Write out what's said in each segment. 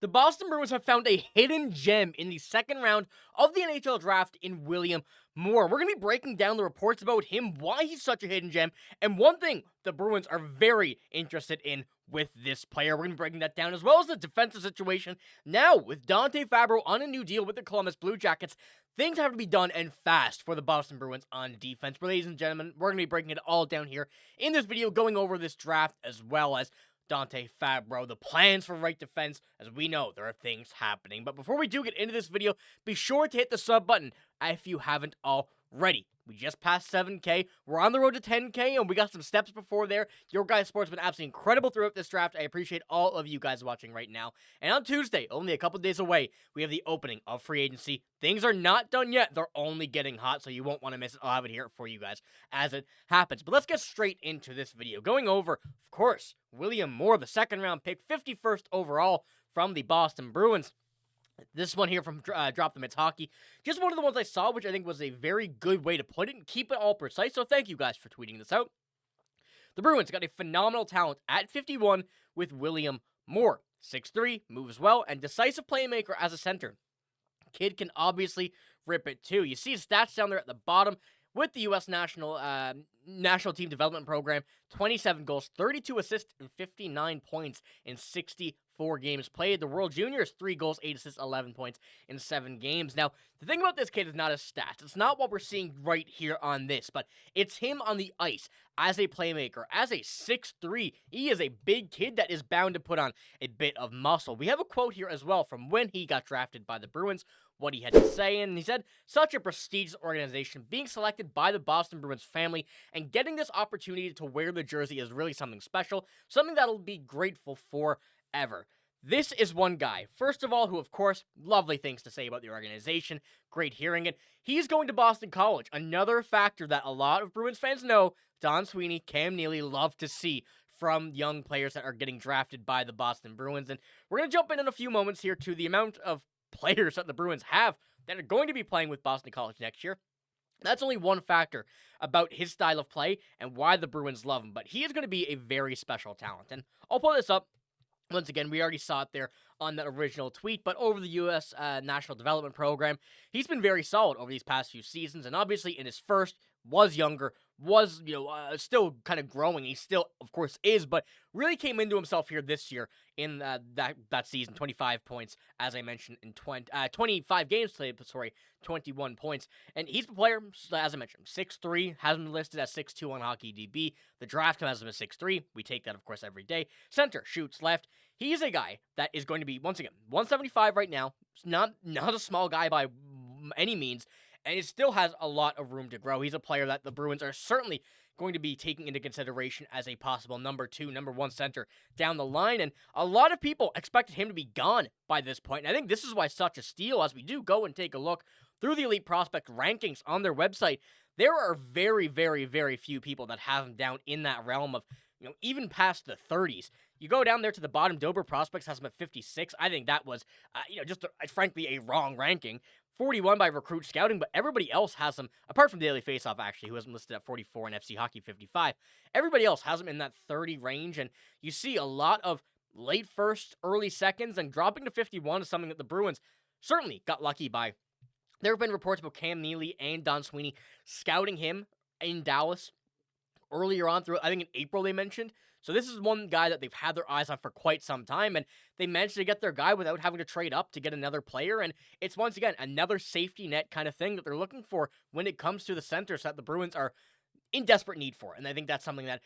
The Boston Bruins have found a hidden gem in the second round of the NHL draft in William Moore. We're going to be breaking down the reports about him, why he's such a hidden gem, and one thing the Bruins are very interested in with this player. We're going to be breaking that down, as well as the defensive situation. Now, with Dante Fabbro on a new deal with the Columbus Blue Jackets, things have to be done and fast for the Boston Bruins on defense. But ladies and gentlemen, we're going to be breaking it all down here in this video, going over this draft as well as Dante Fabbro, the plans for right defense. As we know, there are things happening. But before we do get into this video, be sure to hit the sub button if you haven't already. We just passed 7K. We're on the road to 10K, and we got some steps before there. Your guys' support has been absolutely incredible throughout this draft. I appreciate all of you guys watching right now. And on Tuesday, only a couple days away, we have the opening of free agency. Things are not done yet. They're only getting hot, so you won't want to miss it. I'll have it here for you guys as it happens. But let's get straight into this video. Going over, of course, William Moore, the second-round pick, 51st overall from the Boston Bruins. This one here from Drop the Mitts Hockey. Just one of the ones I saw, which I think was a very good way to put it and keep it all precise. So thank you guys for tweeting this out. The Bruins got a phenomenal talent at 51 with William Moore. 6'3", moves well, and decisive playmaker as a center. Kid can obviously rip it too. You see his stats down there at the bottom with the U.S. National Team Development Program. 27 goals, 32 assists, and 59 points in 64 games played. The World Juniors, 3 goals, 8 assists, 11 points in 7 games. Now, the thing about this kid is not his stats. It's not what we're seeing right here on this, but it's him on the ice as a playmaker. As a 6'3", he is a big kid that is bound to put on a bit of muscle. We have a quote here as well from when he got drafted by the Bruins, what he had to say, and he said, "Such a prestigious organization, being selected by the Boston Bruins family and getting this opportunity to wear the jersey is really something special, something that'll be grateful for ever." This is one guy, first of all, who, of course, lovely things to say about the organization, great hearing it. He's going to Boston College, another factor that a lot of Bruins fans know Don Sweeney, Cam Neely love to see from young players that are getting drafted by the Boston Bruins. And we're going to jump in a few moments here to the amount of players that the Bruins have that are going to be playing with Boston College next year. That's only one factor about his style of play and why the Bruins love him, but he is going to be a very special talent. And I'll pull this up. Once again, we already saw it there on that original tweet, but over the U.S. National Development Program, he's been very solid over these past few seasons, and obviously in his first, was younger, was, still kind of growing. He still, of course, is, but really came into himself here this year in that season. 25 points, as I mentioned, in 25 games played, 21 points. And he's a player, as I mentioned, 6'3", has him listed as 6'2" on HockeyDB. The draft has him as 6'3". We take that, of course, every day. Center, shoots left. He's a guy that is going to be, once again, 175 right now. Not a small guy by any means, and it still has a lot of room to grow. He's a player that the Bruins are certainly going to be taking into consideration as a possible number 2, number 1 center down the line, and a lot of people expected him to be gone by this point, and I think this is why such a steal. As we do go and take a look through the Elite Prospect rankings on their website, there are very, very, very few people that have him down in that realm of, even past the 30s. You go down there to the bottom, Dober Prospects has him at 56. I think that was, frankly, a wrong ranking. 41 by Recruit Scouting, but everybody else has him, apart from Daily Faceoff, actually, who has him listed at 44 and FC Hockey 55. Everybody else has him in that 30 range, and you see a lot of late first, early seconds, and dropping to 51 is something that the Bruins certainly got lucky by. There have been reports about Cam Neely and Don Sweeney scouting him in Dallas earlier on through, I think in April they mentioned. So this is one guy that they've had their eyes on for quite some time, and they managed to get their guy without having to trade up to get another player, and it's once again another safety net kind of thing that they're looking for when it comes to the centers that the Bruins are in desperate need for. And I think that's something that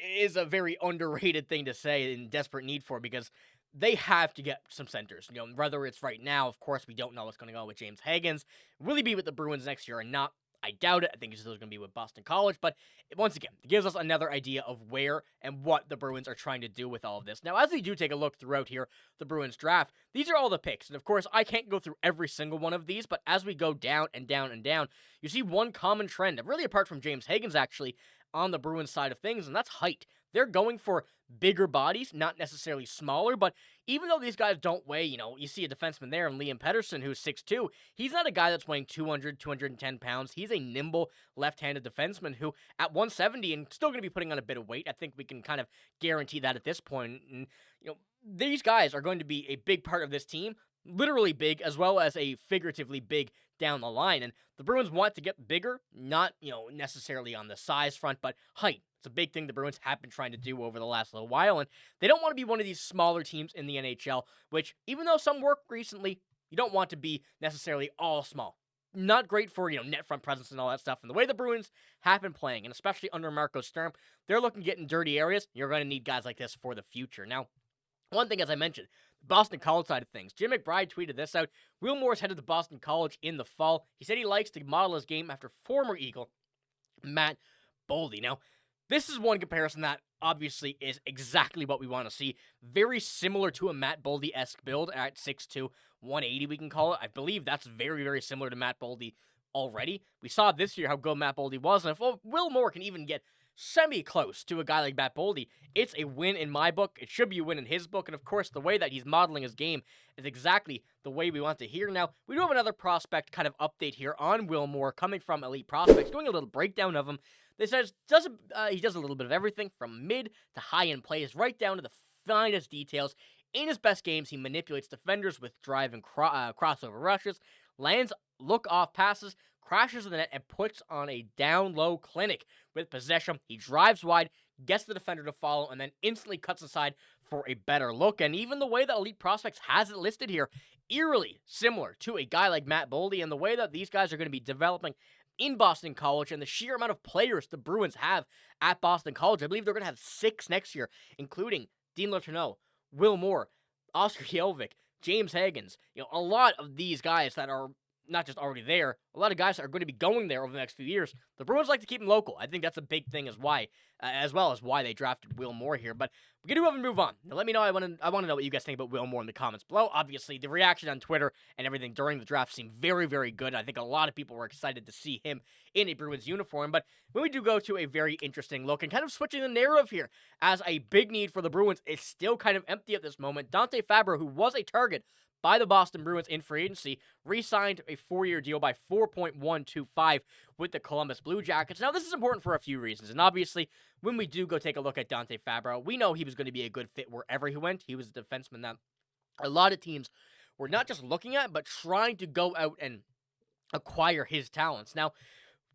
is a very underrated thing to say, in desperate need for, because they have to get some centers. Whether it's right now, of course, we don't know what's going to go with James Higgins. Will he be with the Bruins next year or not? I doubt it. I think he's still going to be with Boston College, but once again, it gives us another idea of where and what the Bruins are trying to do with all of this. Now, as we do take a look throughout here, the Bruins draft, these are all the picks, and of course, I can't go through every single one of these, but as we go down and down and down, you see one common trend, really apart from James Higgins, actually, on the Bruins side of things, and that's height. They're going for bigger bodies, not necessarily smaller, but even though these guys don't weigh, you see a defenseman there in Liam Pettersson who's 6'2", he's not a guy that's weighing 200, 210 pounds. He's a nimble left-handed defenseman who, at 170 and still going to be putting on a bit of weight, I think we can kind of guarantee that at this point. And, these guys are going to be a big part of this team, literally big as well as a figuratively big down the line. And the Bruins want to get bigger, not, necessarily on the size front, but height. It's a big thing the Bruins have been trying to do over the last little while, and they don't want to be one of these smaller teams in the NHL, which, even though some work recently, you don't want to be necessarily all small. Not great for, net front presence and all that stuff. And the way the Bruins have been playing, and especially under Marco Sturm, they're looking to get in dirty areas. You're going to need guys like this for the future. Now, one thing, as I mentioned, the Boston College side of things. Jim McBride tweeted this out. Will Moore's headed to Boston College in the fall. He said he likes to model his game after former Eagle Matt Boldy. Now, this is one comparison that obviously is exactly what we want to see. Very similar to a Matt Boldy-esque build at 6'2", 180 we can call it. I believe that's very, very similar to Matt Boldy already. We saw this year how good Matt Boldy was, and if Will Moore can even get semi-close to a guy like Matt Boldy, it's a win in my book. It should be a win in his book, and of course, the way that he's modeling his game is exactly the way we want to hear. Now, we do have another prospect kind of update here on Will Moore coming from Elite Prospects, doing a little breakdown of him. They said he does a little bit of everything from mid to high-end plays, right down to the finest details. In his best games, he manipulates defenders with drive and crossover rushes, lands look-off passes, crashes in the net, and puts on a down-low clinic. With possession, he drives wide, gets the defender to follow, and then instantly cuts aside for a better look. And even the way that Elite Prospects has it listed here, eerily similar to a guy like Matt Boldy, and the way that these guys are going to be developing in Boston College, and the sheer amount of players the Bruins have at Boston College. I believe they're going to have 6 next year, including Dean Letourneau, Will Moore, Oscar Jelvik, James Higgins. A lot of these guys that are not just already there, a lot of guys that are going to be going there over the next few years. The Bruins like to keep them local. I think that's a big thing as well as why they drafted Will Moore here. But we're going to go and move on. Now, let me know. I want to know what you guys think about Will Moore in the comments below. Obviously, the reaction on Twitter and everything during the draft seemed very, very good. I think a lot of people were excited to see him in a Bruins uniform. But when we do go to a very interesting look and kind of switching the narrative here, as a big need for the Bruins is still kind of empty at this moment. Dante Fabbro, who was a target by the Boston Bruins in free agency, re-signed a 4-year deal by $4.125 with the Columbus Blue Jackets. Now, this is important for a few reasons, and obviously, when we do go take a look at Dante Fabbro, we know he was going to be a good fit wherever he went. He was a defenseman that a lot of teams were not just looking at, but trying to go out and acquire his talents. Now,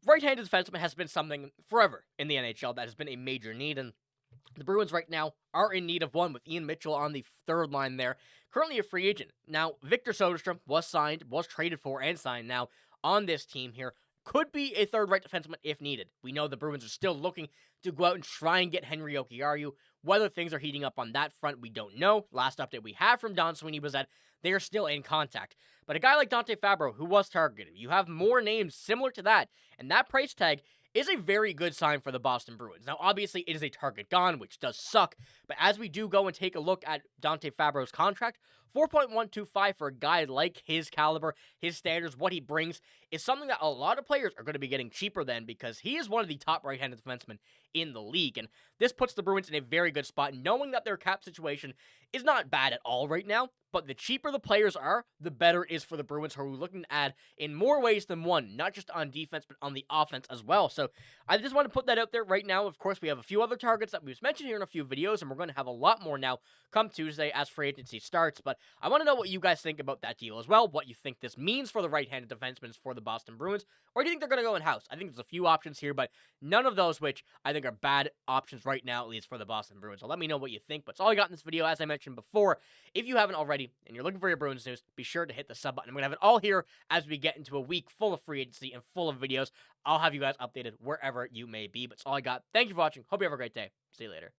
right-handed defenseman has been something forever in the NHL that has been a major need, and the Bruins right now are in need of one, with Ian Mitchell on the third line there, currently a free agent. Now, Victor Soderstrom was traded for and signed now on this team here. Could be a third right defenseman if needed. We know the Bruins are still looking to go out and try and get Henry Okiaru. Whether things are heating up on that front, we don't know. Last update we have from Don Sweeney was that they are still in contact. But a guy like Dante Fabbro, who was targeted, you have more names similar to that, and that price tag is a very good sign for the Boston Bruins. Now, obviously, it is a target gone, which does suck, but as we do go and take a look at Dante Fabbro's contract, $4.125 for a guy like his caliber, his standards, what he brings, is something that a lot of players are going to be getting cheaper than, because he is one of the top right-handed defensemen in the league, and this puts the Bruins in a very good spot, knowing that their cap situation is not bad at all right now, but the cheaper the players are, the better it is for the Bruins, who are looking to add in more ways than one, not just on defense, but on the offense as well. So I just want to put that out there right now. Of course, we have a few other targets that we've mentioned here in a few videos, and we're going to have a lot more now come Tuesday as free agency starts. But I want to know what you guys think about that deal as well, what you think this means for the right-handed defensemen for the Boston Bruins, or do you think they're going to go in-house? I think there's a few options here, but none of those which I think are bad options right now, at least for the Boston Bruins. So let me know what you think. But it's all I got in this video, as I mentioned before. If you haven't already, and you're looking for your Bruins news, be sure to hit the sub button. I'm going to have it all here as we get into a week full of free agency and full of videos. I'll have you guys updated wherever you may be. But it's all I got. Thank you for watching. Hope you have a great day. See you later.